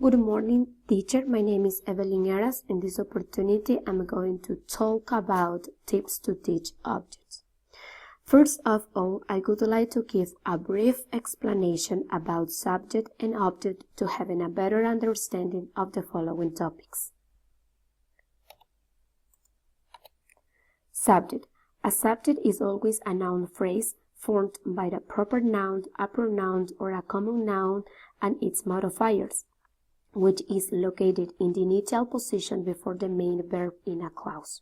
Good morning, teacher. My name is Evelyn Aras. In this opportunity, I'm going to talk about tips to teach objects. First of all, I would like to give a brief explanation about subject and object to having a better understanding of the following topics. Subject. A subject is always a noun phrase formed by the proper noun, a pronoun, or a common noun and its modifiers, which is located in the initial position before the main verb in a clause.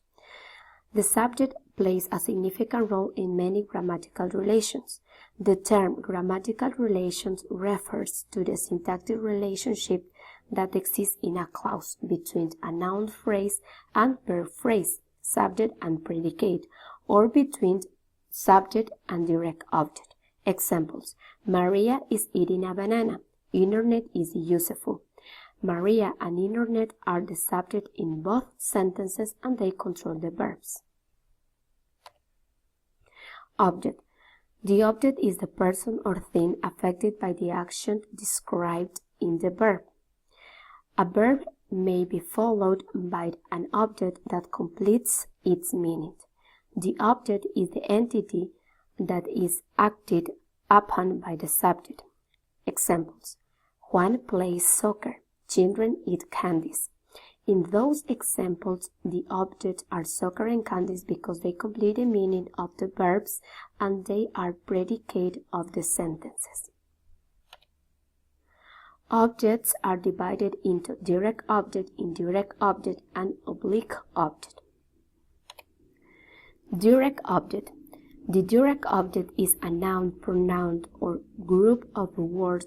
The subject plays a significant role in many grammatical relations. The term grammatical relations refers to the syntactic relationship that exists in a clause between a noun phrase and verb phrase, subject and predicate, or between subject and direct object. Examples: Maria is eating a banana. Internet is useful. Maria and internet are the subject in both sentences and they control the verbs. Object. The object is the person or thing affected by the action described in the verb. A verb may be followed by an object that completes its meaning. The object is the entity that is acted upon by the subject. Examples: Juan plays soccer. Children eat candies. In those examples, the objects are soccer and candies because they complete the meaning of the verbs and they are predicate of the sentences. Objects are divided into direct object, indirect object, and oblique object. Direct object. The direct object is a noun, pronoun, or group of words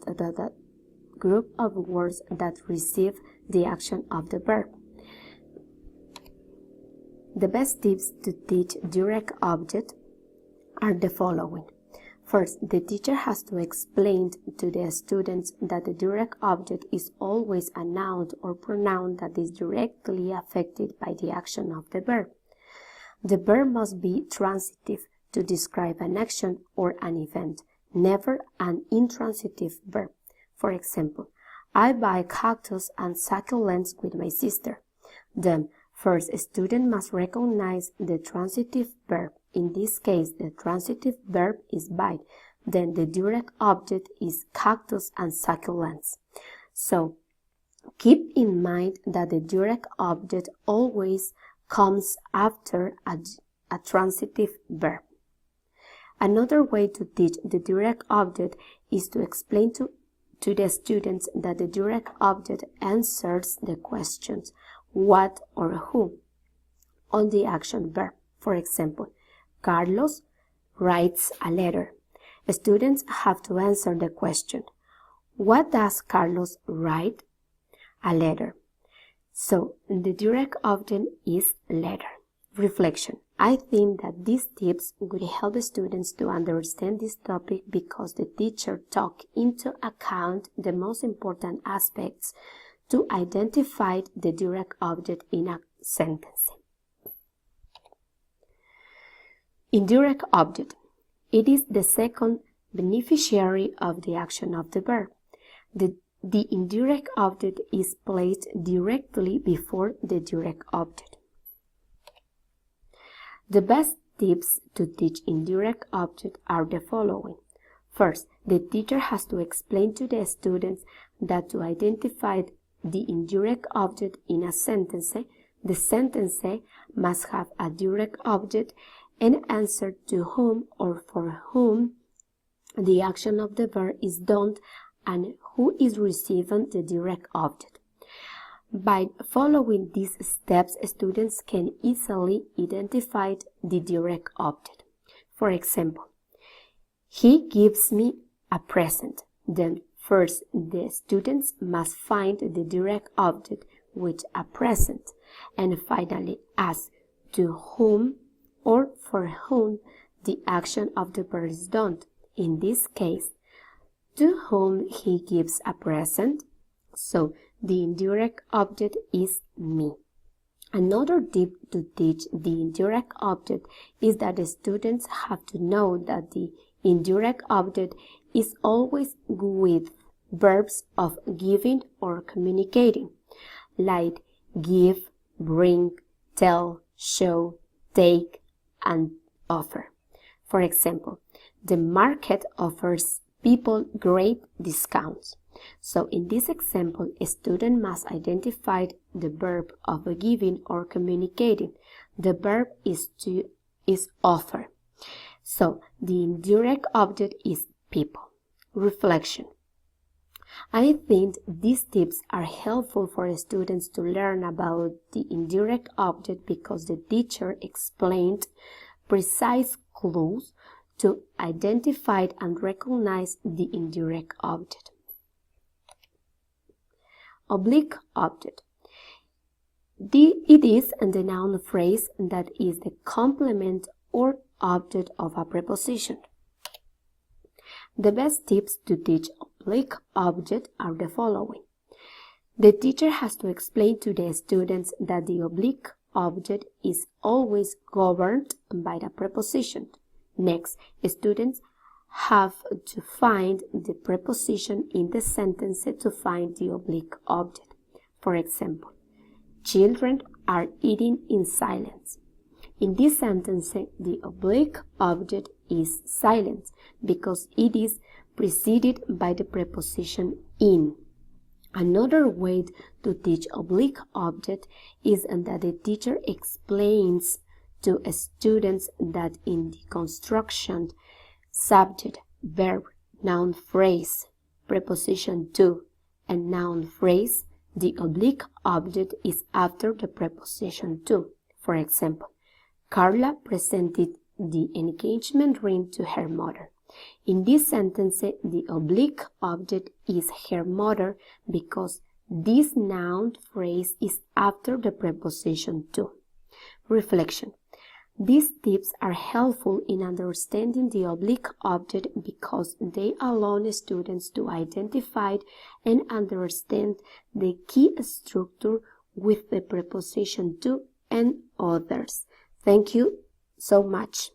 that receive the action of the verb. The best tips to teach direct object are the following. First, the teacher has to explain to the students that the direct object is always a noun or pronoun that is directly affected by the action of the verb. The verb must be transitive to describe an action or an event, never an intransitive verb. For example, I buy cactus and succulents with my sister. Then, first, a student must recognize the transitive verb. In this case, the transitive verb is buy. Then the direct object is cactus and succulents. So, keep in mind that the direct object always comes after a transitive verb. Another way to teach the direct object is to explain to the students that the direct object answers the questions what or who on the action verb. For example, Carlos writes a letter. Students have to answer the question, what does Carlos write? A letter. So the direct object is letter. Reflection. I think that these tips would help students to understand this topic because the teacher took into account the most important aspects to identify the direct object in a sentence. Indirect object. It is the second beneficiary of the action of the verb. The indirect object is placed directly before the direct object. The best tips to teach indirect object are the following. First, the teacher has to explain to the students that to identify the indirect object in a sentence, the sentence must have a direct object and answer to whom or for whom the action of the verb is done and who is receiving the direct object. By following these steps, students can easily identify the direct object. For example, he gives me a present. Then first, the students must find the direct object with a present, and finally ask to whom or for whom the action of the verb is done. In this case, to whom he gives a present. So the indirect object is me. Another tip to teach the indirect object is that the students have to know that the indirect object is always with verbs of giving or communicating, like give, bring, tell, show, take, and offer. For example, the market offers people great discounts. So in this example, a student must identify the verb of giving or communicating. The verb is offer. So the indirect object is people. Reflection. I think these tips are helpful for students to learn about the indirect object because the teacher explained precise clues to identify and recognize the indirect object. Oblique object. It is the noun phrase that is the complement or object of a preposition. The best tips to teach oblique object are the following. The teacher has to explain to the students that the oblique object is always governed by the preposition. Next, students have to find the preposition in the sentence to find the oblique object. For example, children are eating in silence. In this sentence, the oblique object is silence because it is preceded by the preposition in. Another way to teach oblique object is that the teacher explains to students that in the construction subject, verb, noun phrase, preposition to, and noun phrase, the oblique object is after the preposition to. For example, Carla presented the engagement ring to her mother. In this sentence, the oblique object is her mother because this noun phrase is after the preposition to. Reflection. These tips are helpful in understanding the oblique object because they allow students to identify and understand the key structure with the preposition to and others. Thank you so much.